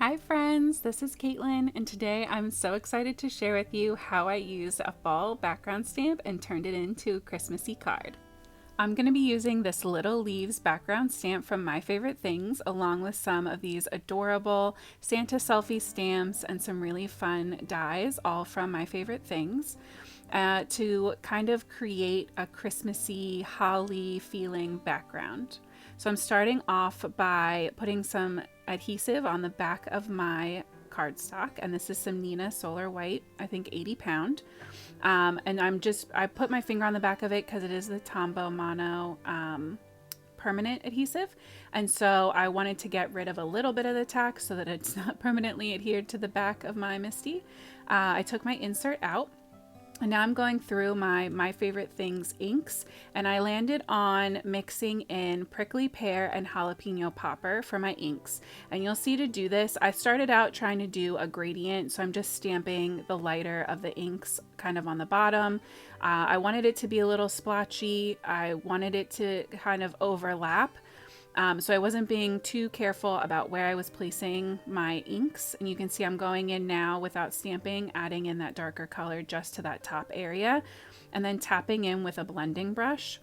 Hi friends, this is Caitlin, and today I'm so excited to share with you how I used a fall background stamp and turned it into a Christmassy card. I'm going to be using this Little Leaves background stamp from My Favorite Things, along with some of these adorable Santa selfie stamps and some really fun dies, all from My Favorite Things, to kind of create a Christmassy, holly feeling background. So I'm starting off by putting some adhesive on the back of my cardstock, and this is some Nina Solar White, I think 80 pound. And I put my finger on the back of it because it is the Tombow Mono permanent adhesive. And so I wanted to get rid of a little bit of the tack so that it's not permanently adhered to the back of my Misty. I took my insert out. And now I'm going through my Favorite Things inks, and I landed on mixing in prickly pear and jalapeno popper for my inks. And you'll see to do this, I started out trying to do a gradient, so I'm just stamping the lighter of the inks kind of on the bottom. I wanted it to be a little splotchy. I wanted it to kind of overlap. So I wasn't being too careful about where I was placing my inks, and you can see I'm going in now without stamping, adding in that darker color just to that top area, and then tapping in with a blending brush.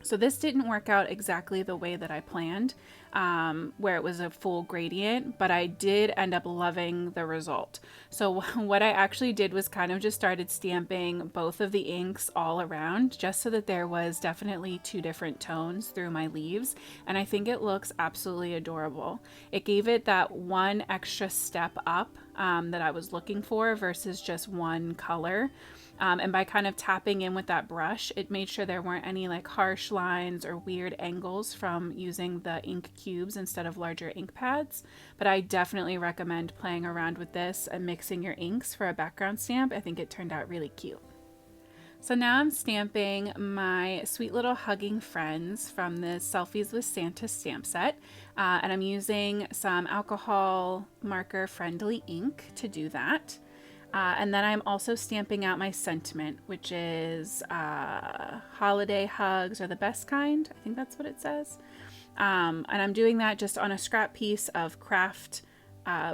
So this didn't work out exactly the way that I planned, where it was a full gradient, but I did end up loving the result. So what I actually did was kind of just started stamping both of the inks all around, just so that there was definitely two different tones through my leaves, and I think it looks absolutely adorable. It gave it that one extra step up that I was looking for versus just one color. And by kind of tapping in with that brush, it made sure there weren't any like harsh lines or weird angles from using the ink cubes instead of larger ink pads. But I definitely recommend playing around with this and mixing your inks for a background stamp. I think it turned out really cute. So now I'm stamping my sweet little hugging friends from the Selfies with Santa stamp set. And I'm using some alcohol marker friendly ink to do that. And then I'm also stamping out my sentiment, which is holiday hugs are the best kind. I think that's what it says. And I'm doing that just on a scrap piece of craft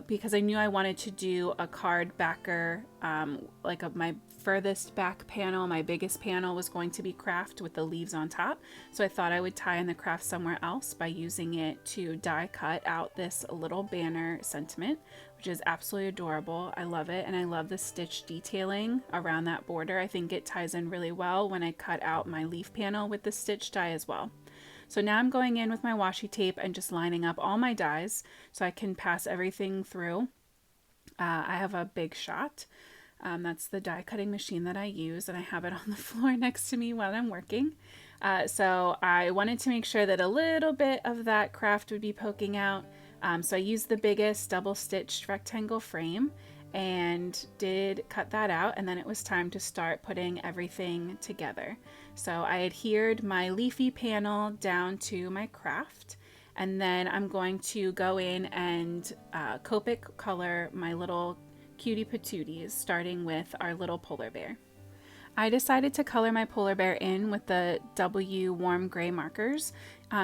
because I knew I wanted to do a card backer, my furthest back panel, my biggest panel was going to be craft with the leaves on top. So I thought I would tie in the craft somewhere else by using it to die cut out this little banner sentiment, which is absolutely adorable. I love it, and I love the stitch detailing around that border. I think it ties in really well when I cut out my leaf panel with the stitch die as well. So now I'm going in with my washi tape and just lining up all my dies so I can pass everything through. I have a Big Shot. That's the die cutting machine that I use, and I have it on the floor next to me while I'm working. So I wanted to make sure that a little bit of that craft would be poking out. So I used the biggest double stitched rectangle frame and did cut that out, and then it was time to start putting everything together. So I adhered my leafy panel down to my craft, and then I'm going to go in and Copic color my little cutie patooties, starting with our little polar bear. I decided to color my polar bear in with the W warm gray markers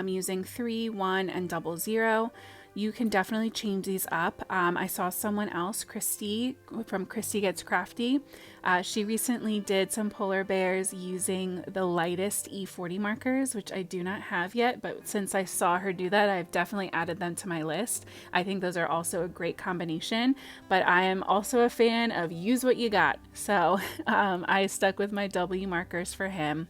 using 3, 1, and 00. You can definitely change these up. I saw someone else, Christy from Christy Gets Crafty. She recently did some polar bears using the lightest E40 markers, which I do not have yet, but since I saw her do that, I've definitely added them to my list. I think those are also a great combination, but I am also a fan of use what you got. So I stuck with my W markers for him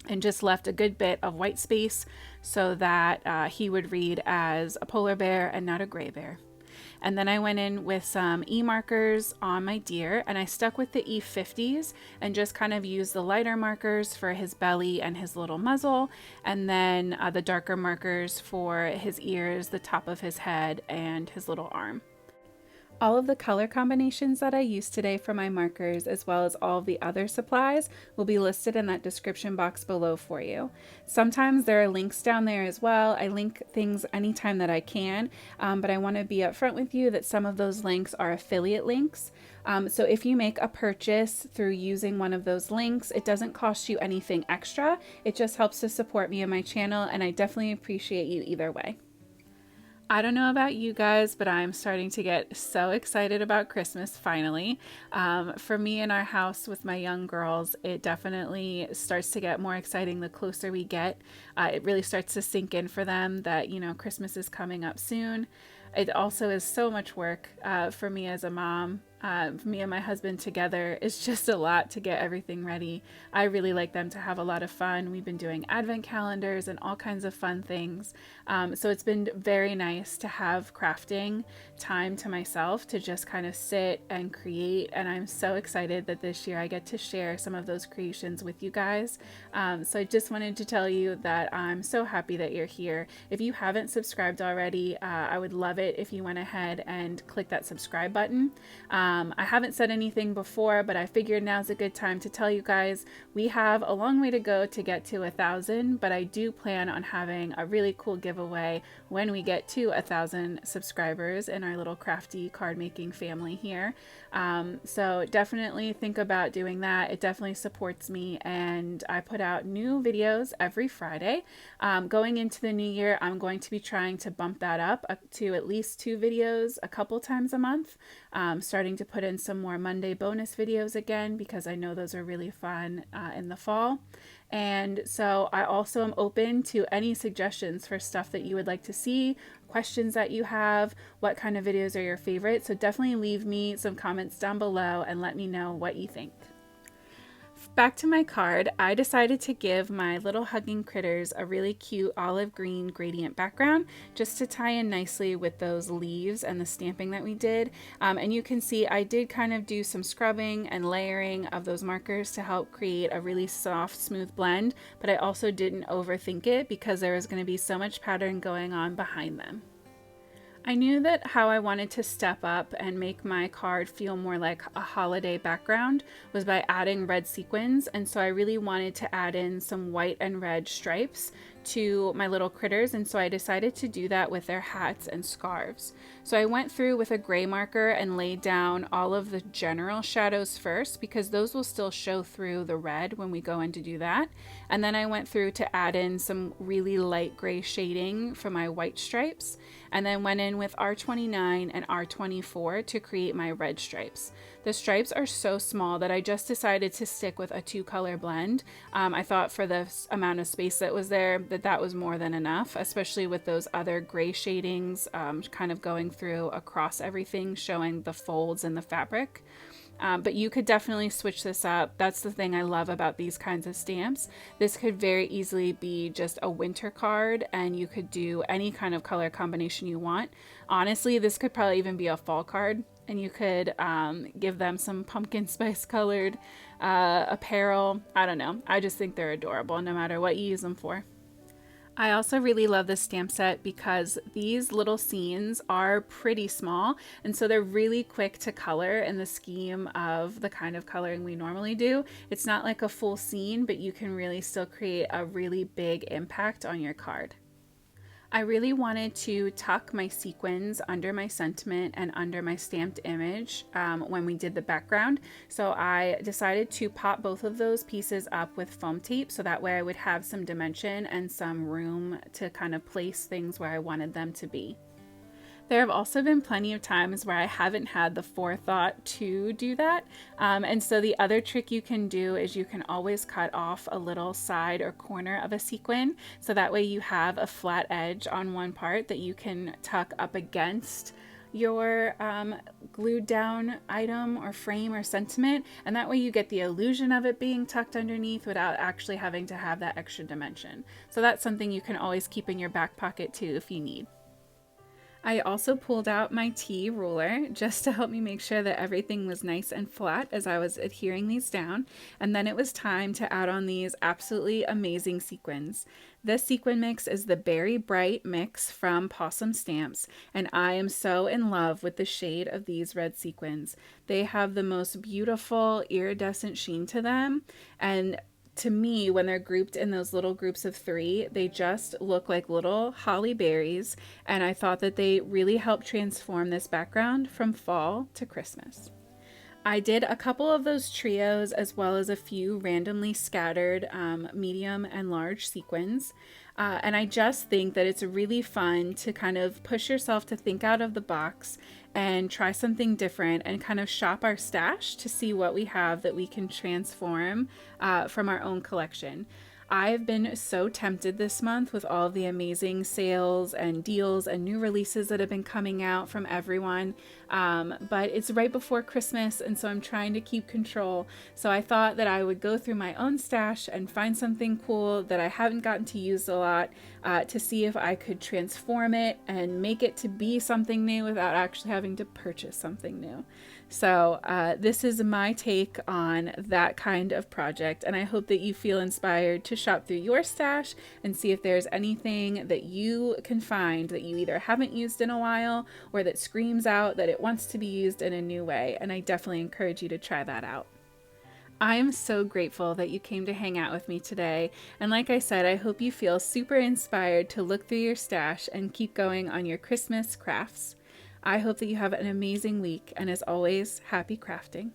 and just left a good bit of white space so that he would read as a polar bear and not a gray bear. And then I went in with some E markers on my deer, and I stuck with the E50s and just kind of used the lighter markers for his belly and his little muzzle, and then the darker markers for his ears, the top of his head, and his little arm. All of the color combinations that I used today for my markers, as well as all of the other supplies, will be listed in that description box below for you. Sometimes there are links down there as well. I link things anytime that I can, but I want to be upfront with you that some of those links are affiliate links. So if you make a purchase through using one of those links, it doesn't cost you anything extra. It just helps to support me and my channel, and I definitely appreciate you either way. I don't know about you guys, but I'm starting to get so excited about Christmas finally. For me in our house with my young girls, it definitely starts to get more exciting the closer we get. It really starts to sink in for them that, Christmas is coming up soon. It also is so much work for me as a mom. Me and my husband together, it's just a lot to get everything ready. I really like them to have a lot of fun. We've been doing advent calendars and all kinds of fun things. So it's been very nice to have crafting time to myself to just kind of sit and create. And I'm so excited that this year I get to share some of those creations with you guys. So I just wanted to tell you that I'm so happy that you're here. If you haven't subscribed already, I would love it if you went ahead and click that subscribe button. I haven't said anything before, but I figured now's a good time to tell you guys we have a long way to go to get to 1,000, but I do plan on having a really cool giveaway when we get to 1,000 subscribers in our little crafty card making family here. So definitely think about doing that. It definitely supports me, and I put out new videos every Friday. Going into the new year, I'm going to be trying to bump that up to at least 2 videos a couple times a month. Starting to put in some more Monday bonus videos again because I know those are really fun in the fall. And so I also am open to any suggestions for stuff that you would like to see, questions that you have, what kind of videos are your favorite. So definitely leave me some comments down below and let me know what you think. Back to my card, I decided to give my little hugging critters a really cute olive green gradient background just to tie in nicely with those leaves and the stamping that we did. And you can see I did kind of do some scrubbing and layering of those markers to help create a really soft, smooth blend, but I also didn't overthink it because there was going to be so much pattern going on behind them. I knew that how I wanted to step up and make my card feel more like a holiday background was by adding red sequins, and so I really wanted to add in some white and red stripes to my little critters, and so I decided to do that with their hats and scarves. So I went through with a gray marker and laid down all of the general shadows first because those will still show through the red when we go in to do that. And then I went through to add in some really light gray shading for my white stripes, and then went in with R29 and R24 to create my red stripes. The stripes are so small that I just decided to stick with a 2-color blend. I thought for the amount of space that was there that was more than enough, especially with those other gray shadings kind of going through across everything, showing the folds in the fabric. But you could definitely switch this up. That's the thing I love about these kinds of stamps. This could very easily be just a winter card, and you could do any kind of color combination you want. Honestly, this could probably even be a fall card, and you could give them some pumpkin spice colored apparel. I don't know. I just think they're adorable no matter what you use them for. I also really love this stamp set because these little scenes are pretty small, and so they're really quick to color in the scheme of the kind of coloring we normally do. It's not like a full scene, but you can really still create a really big impact on your card. I really wanted to tuck my sequins under my sentiment and under my stamped image when we did the background. So I decided to pop both of those pieces up with foam tape so that way I would have some dimension and some room to kind of place things where I wanted them to be. There have also been plenty of times where I haven't had the forethought to do that. And so the other trick you can do is you can always cut off a little side or corner of a sequin. So that way you have a flat edge on one part that you can tuck up against your glued down item or frame or sentiment. And that way you get the illusion of it being tucked underneath without actually having to have that extra dimension. So that's something you can always keep in your back pocket too if you need. I also pulled out my T ruler just to help me make sure that everything was nice and flat as I was adhering these down. And then it was time to add on these absolutely amazing sequins. This sequin mix is the Berry Bright mix from Pawsome Stamps, and I am so in love with the shade of these red sequins. They have the most beautiful iridescent sheen to them, and to me, when they're grouped in those little groups of 3, they just look like little holly berries, and I thought that they really helped transform this background from fall to Christmas. I did a couple of those trios as well as a few randomly scattered medium and large sequins. And I just think that it's really fun to kind of push yourself to think out of the box and try something different and kind of shop our stash to see what we have that we can transform from our own collection. I've been so tempted this month with all the amazing sales and deals and new releases that have been coming out from everyone. But it's right before Christmas, and so I'm trying to keep control. So I thought that I would go through my own stash and find something cool that I haven't gotten to use a lot to see if I could transform it and make it to be something new without actually having to purchase something new. So this is my take on that kind of project, and I hope that you feel inspired to shop through your stash and see if there's anything that you can find that you either haven't used in a while or that screams out that it wants to be used in a new way, and I definitely encourage you to try that out. I am so grateful that you came to hang out with me today, and like I said, I hope you feel super inspired to look through your stash and keep going on your Christmas crafts. I hope that you have an amazing week, and as always, happy crafting.